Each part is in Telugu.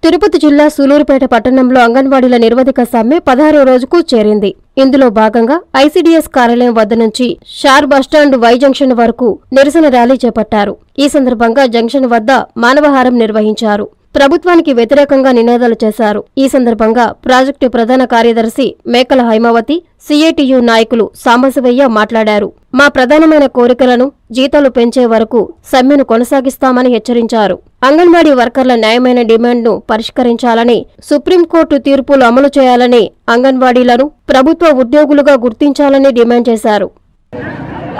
తిరుపతి జిల్లా సూలూరుపేట పట్టణంలో అంగన్వాడీల నిరవధిక సమ్మె 16వ రోజుకు చేరింది. ఇందులో భాగంగా ఐసీడీఎస్ కార్యాలయం వద్ద నుంచి షార్ బస్టాండ్ వై జంక్షన్ వరకు నిరసన ర్యాలీ చేపట్టారు. ఈ సందర్భంగా జంక్షన్ వద్ద మానవహారం నిర్వహించారు. ప్రభుత్వానికి వ్యతిరేకంగా నినాదాలు చేశారు. ఈ సందర్భంగా ప్రాజెక్టు ప్రధాన కార్యదర్శి మేకల హైమావతి, సిఐటియు నాయకులు సాంబశివయ్య మాట్లాడారు. మా ప్రధానమైన కోరికలను, జీతాలు పెంచే వరకు సమ్మెను కొనసాగిస్తామని హెచ్చరించారు. అంగన్వాడీ వర్కర్ల న్యాయమైన డిమాండ్ను పరిష్కరించాలని, సుప్రీంకోర్టు తీర్పులు అమలు చేయాలని, అంగన్వాడీలను ప్రభుత్వ ఉద్యోగులుగా గుర్తించాలని డిమాండ్ చేశారు.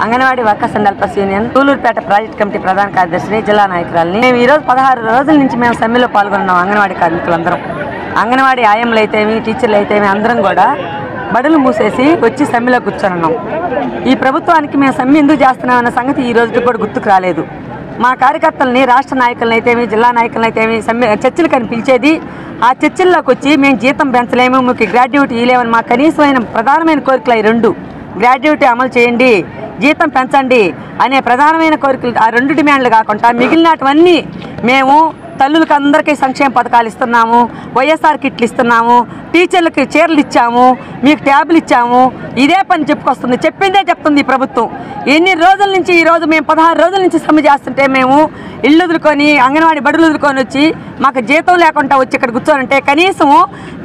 Anganwadi workers and helpers union Sullurpeta project committee ప్రధాన కార్యదర్శిని, జిల్లా నాయకురాలని. మేము ఈ రోజు 16 రోజుల నుంచి మేము సమ్మెలో పాల్గొన్నాం. అంగన్వాడీ కార్మికులందరం, అంగన్వాడీ ఆయమ్మలు అయితేమి, టీచర్లు అయితేమి అందరం కూడా బడులు మూసేసి వచ్చి సమ్మెలో కూర్చొనున్నాం. ఈ ప్రభుత్వానికి మేము సమ్మె ఎందుకు చేస్తున్నామన్న సంగతి ఈ రోజుకి కూడా గుర్తుకు రాలేదు. మా కార్యకర్తలని, రాష్ట్ర నాయకులను అయితేమి, జిల్లా నాయకులను అయితేమి చర్చలు కని పిలిచేది. ఆ చర్చల్లోకి వచ్చి మేము జీతం పెంచలేము, మీకు గ్రాడ్యుయేట్ ఇవ్వలేమని మా కనీసమైన ప్రధానమైన కోరికలు ఈ రెండు. గ్రాడ్యుయేట్ అమలు చేయండి, జీతం పెంచండి అనే ప్రధానమైన కోరికలు. ఆ రెండు డిమాండ్లు కాకుండా మిగిలినటువన్నీ మేము తల్లులకు అందరికీ సంక్షేమ పథకాలు ఇస్తున్నాము, వైఎస్ఆర్ కిట్లు ఇస్తున్నాము, టీచర్లకి చీరలు ఇచ్చాము, మీకు ట్యాబ్లు ఇచ్చాము, ఇదే పని చెప్పుకొస్తుంది. చెప్పిందే చెప్తుంది ఈ ప్రభుత్వం. ఎన్ని రోజుల నుంచి ఈరోజు మేము 16 రోజుల నుంచి సమ్మె చేస్తుంటే మేము ఇళ్ళు వదులుకొని, అంగన్వాడీ బడులు వదులుకొని వచ్చి మాకు జీతం లేకుండా వచ్చి ఇక్కడ కూర్చోనంటే కనీసం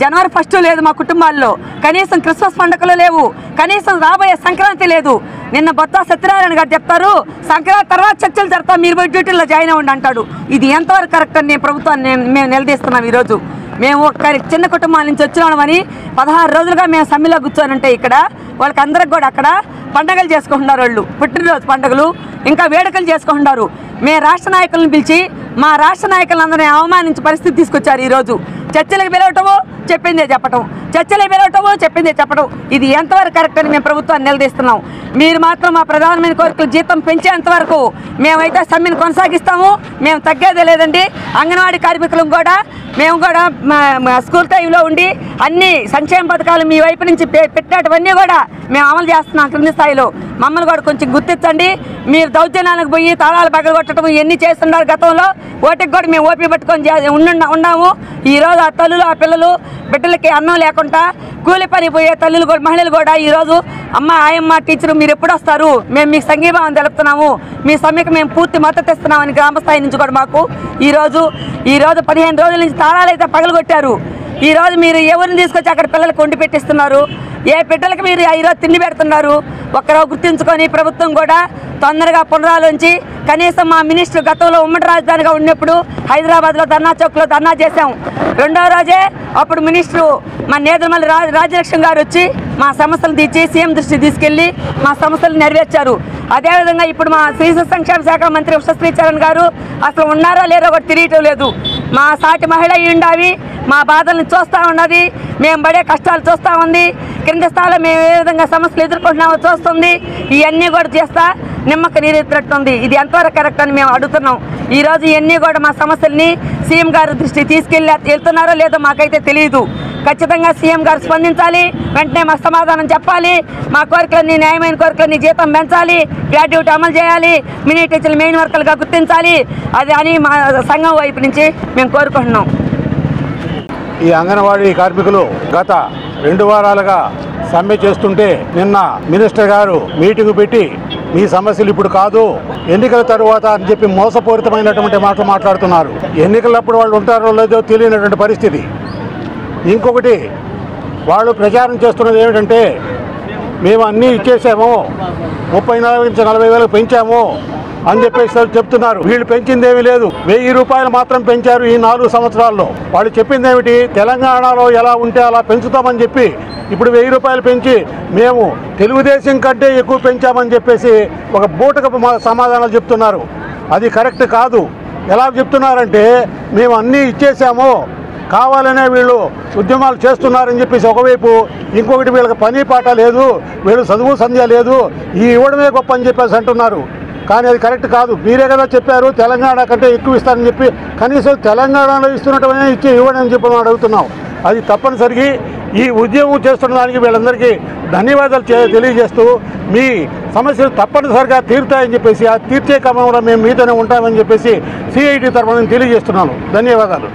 జనవరి 1 లేదు మా కుటుంబాల్లో, కనీసం క్రిస్మస్ పండుగలు లేవు, కనీసం రాబోయే సంక్రాంతి లేదు. నిన్న బొత్స సత్యనారాయణ గారు చెప్తారు సంక్రాంతి తర్వాత చర్చలు జరుగుతాం, మీరు పోయి డ్యూటీలో జాయిన్ అవ్వండి అంటాడు. ఇది ఎంతవరకు కరెక్ట్ అని ప్రభుత్వాన్ని మేము నిలదీస్తున్నాం. ఈరోజు మేము చిన్న కుటుంబాల నుంచి వచ్చినామని 16 రోజులుగా మేము సమ్మెలో కూర్చోనంటే ఇక్కడ వాళ్ళకి అందరికి కూడా అక్కడ పండుగలు చేసుకుంటున్నారు. వాళ్ళు పుట్టినరోజు పండుగలు, ఇంకా వేడుకలు చేసుకుంటున్నారు. మేము రాష్ట్ర నాయకులను పిలిచి మా రాష్ట్ర నాయకులందరినీ అవమానించే పరిస్థితి తీసుకొచ్చారు. ఈరోజు చర్చలకు పిలవటము, చెప్పిందే చెప్పటం, చర్చలకు పిలవటము, చెప్పిందే చెప్పడం. ఇది ఎంతవరకు కరెక్ట్ అని మేము ప్రభుత్వాన్ని నిలదీస్తున్నాం. మీరు మాత్రం మా ప్రధానమైన కోరికలు జీతం పెంచేంతవరకు మేమైతే సమ్మెను కొనసాగిస్తాము. మేము తగ్గేదే లేదండి. అంగన్వాడీ కార్మికులకు కూడా మేము కూడా స్కూల్ టైంలో ఉండి అన్ని సంక్షేమ పథకాలు మీ వైపు నుంచి పెట్టినటువన్నీ కూడా మేము అమలు చేస్తున్నాం కింది స్థాయిలో. మమ్మల్ని కూడా కొంచెం గుర్తించండి. మీరు దౌర్జన్యాలకు పోయి తాళాలు పగలగొట్టడం ఇవన్నీ చేస్తున్నారు గతంలో. ఓటికి కూడా మేము ఓపి పట్టుకొని ఉన్నాము. ఈరోజు ఆ తల్లులు, ఆ పిల్లలు, బిడ్డలకి అన్నం లేకుండా కూలి పని పోయే తల్లులు కూడా, మహిళలు కూడా ఈరోజు అమ్మ, ఆయమ్మ, టీచరు మీరు ఎప్పుడు వస్తారు, మేము మీకు సంఘీభావం తెలుపుతున్నాము, మీ సమ్మెకు మేము పూర్తి మద్దతు ఇస్తున్నామని గ్రామస్థాయి నుంచి కూడా మాకు ఈరోజు 15 రోజుల నుంచి తాళాలు అయితే పగలగొట్టారు. ఈరోజు మీరు ఎవరిని తీసుకొచ్చి అక్కడ పిల్లలకు వండి పెట్టిస్తున్నారు, ఏ బిడ్డలకు మీరు ఈరోజు తిండి పెడుతున్నారు ఒక్కరో గుర్తించుకొని ప్రభుత్వం కూడా తొందరగా పునరాలోంచి కనీసం మా మినిస్టర్ గతంలో ఉమ్మడి రాజధానిగా ఉన్నప్పుడు హైదరాబాద్లో ధర్నా చౌక్లో ధర్నా చేశాం. 2వ రోజే అప్పుడు మినిస్టరు మా నేదుమల్లి రాజలక్ష్మి గారు వచ్చి మా సమస్యలు తీర్చి సీఎం దృష్టికి తీసుకెళ్లి మా సమస్యలు నెరవేర్చారు. అదేవిధంగా ఇప్పుడు మా శిశు సంక్షేమ శాఖ మంత్రి ఉషశ్రీ చరణ్ గారు అసలు ఉన్నారో లేరో కూడా తెలియటం లేదు. మా సాటి మహిళ ఉండావి మా బాధలను చూస్తూ ఉన్నది, మేము పడే కష్టాలు చూస్తూ ఉంది, కింద స్థాయిలో మేము ఏ విధంగా సమస్యలు ఎదుర్కొంటున్నామో చూస్తుంది. ఇవన్నీ కూడా చేస్తా నిమ్మక నీరెత్తినట్టుంది. ఇది ఎంతవరకు కరెక్ట్ అని మేము అడుగుతున్నాం. ఈరోజు ఇవన్నీ కూడా మా సమస్యల్ని సీఎం గారి దృష్టికి వెళ్తున్నారో లేదో మాకైతే తెలియదు. ఖచ్చితంగా సీఎం గారు స్పందించాలి, వెంటనే మాకు సమాధానం చెప్పాలి. మా కోరికలన్నీ, న్యాయమైన కోరికలన్నీ జీతం పెంచాలి, గ్రాడ్యుయేట్ అమలు చేయాలి, మినీ టీచర్లు మెయిన్ వర్కర్లుగా గుర్తించాలి. అది అని మా సంఘం వైపు నుంచి మేము కోరుకుంటున్నాం. ఈ అంగన్వాడీ కార్మికులు గత 2 వారాలుగా సమ్మె చేస్తుంటే నిన్న మినిస్టర్ గారు మీటింగ్ పెట్టి మీ సమస్యలు ఇప్పుడు కాదు, ఎన్నికల తరువాత అని చెప్పి మోసపూరితమైనటువంటి మాటలు మాట్లాడుతున్నారు. ఎన్నికలప్పుడు వాళ్ళు ఉంటారో లేదో తెలియనటువంటి పరిస్థితి. ఇంకొకటి వాళ్ళు ప్రచారం చేస్తున్నది ఏమిటంటే మేము అన్నీ ఇచ్చేసాము, 34 నుంచి 40 వేలకు పెంచాము అని చెప్పేసి చెప్తున్నారు. వీళ్ళు పెంచిందేమీ లేదు, 1000 రూపాయలు మాత్రం పెంచారు ఈ 4 సంవత్సరాల్లో. వాళ్ళు చెప్పింది ఏమిటి, తెలంగాణలో ఎలా ఉంటే అలా పెంచుతామని చెప్పి ఇప్పుడు 1000 రూపాయలు పెంచి మేము తెలుగుదేశం కంటే ఎక్కువ పెంచామని చెప్పేసి ఒక బూటకపు సమాధానాలు చెప్తున్నారు. అది కరెక్ట్ కాదు. ఎలా చెప్తున్నారంటే మేము అన్నీ ఇచ్చేసాము, కావాలనే వీళ్ళు ఉద్యమాలు చేస్తున్నారని చెప్పేసి ఒకవైపు, ఇంకొకటి వీళ్ళకి పని పాట లేదు, వీళ్ళు చదువు సంధ్య లేదు, ఈ ఇవ్వడమే గొప్ప అని చెప్పేసి అంటున్నారు. కానీ అది కరెక్ట్ కాదు. మీరే కదా చెప్పారు తెలంగాణ కంటే ఎక్కువ ఇస్తారని చెప్పి, కనీసం తెలంగాణలో ఇస్తున్నట్టుగానే ఇవ్వడం అని చెప్పి మనం అడుగుతున్నాం. అది తప్పనిసరిగా ఈ ఉద్యమం చేస్తున్న దానికి వీళ్ళందరికీ ధన్యవాదాలు తెలియజేస్తూ మీ సమస్యలు తప్పనిసరిగా తీరుతాయని చెప్పేసి, ఆ తీర్చే క్రమంలో మేము మీతోనే ఉంటామని చెప్పేసి సిఐటి తరఫున తెలియజేస్తున్నాను. ధన్యవాదాలు.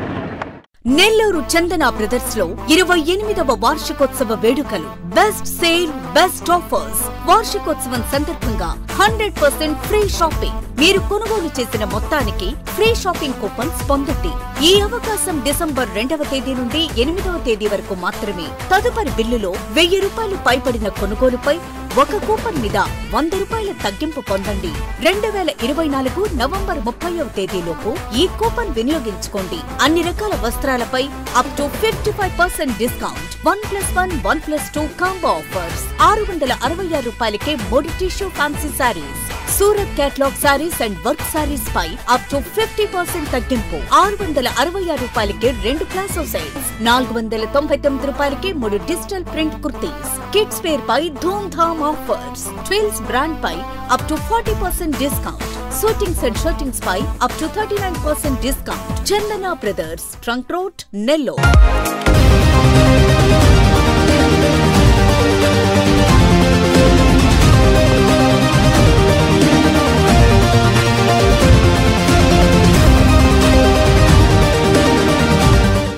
నెల్లూరు చందన బ్రదర్స్ లో 28వ వార్షికోత్సవ వేడుకలు. Best sale, best offers. వార్షికోత్సవం సందర్భంగా 100% ఫ్రీ షాపింగ్. మీరు కొనుగోలు చేసిన మొత్తానికి ఫ్రీ షాపింగ్ కూపన్స్ పొందండి. ఈ అవకాశం డిసెంబర్ 2వ తేదీ నుండి 8వ తేదీ వరకు మాత్రమే. తదుపరి బిల్లులో 1000 రూపాయలు పైబడిన కొనుగోలుపై ఒక కూపన్ మీద 100 రూపాయల తగ్గింపు పొందండి. 2024 నవంబర్ 30వ తేదీలోపు ఈ కూపన్ వినియోగించుకోండి. అన్ని రకాల వస్త్రాలపై up to 55% discount. 1+1, 1+2 combo offers. 666 రూపాయలకే 3 tissue fancy saris. Surat catalogue saris and work saris పై అప్ టు 50% తగ్గింపు. 666 రూపాయలకే 2 ప్లాసో సెట్స్. 499 రూపాయలకే 3 digital print kurtis. Kids wear పై ధూమ్ ధామ్ ఆఫర్స్. ట్విల్స్ బ్రాండ్ పై up to 40% discount. Suitings and shirtings పై up to 39% discount. Chandana brothers, trunk road, Nellore.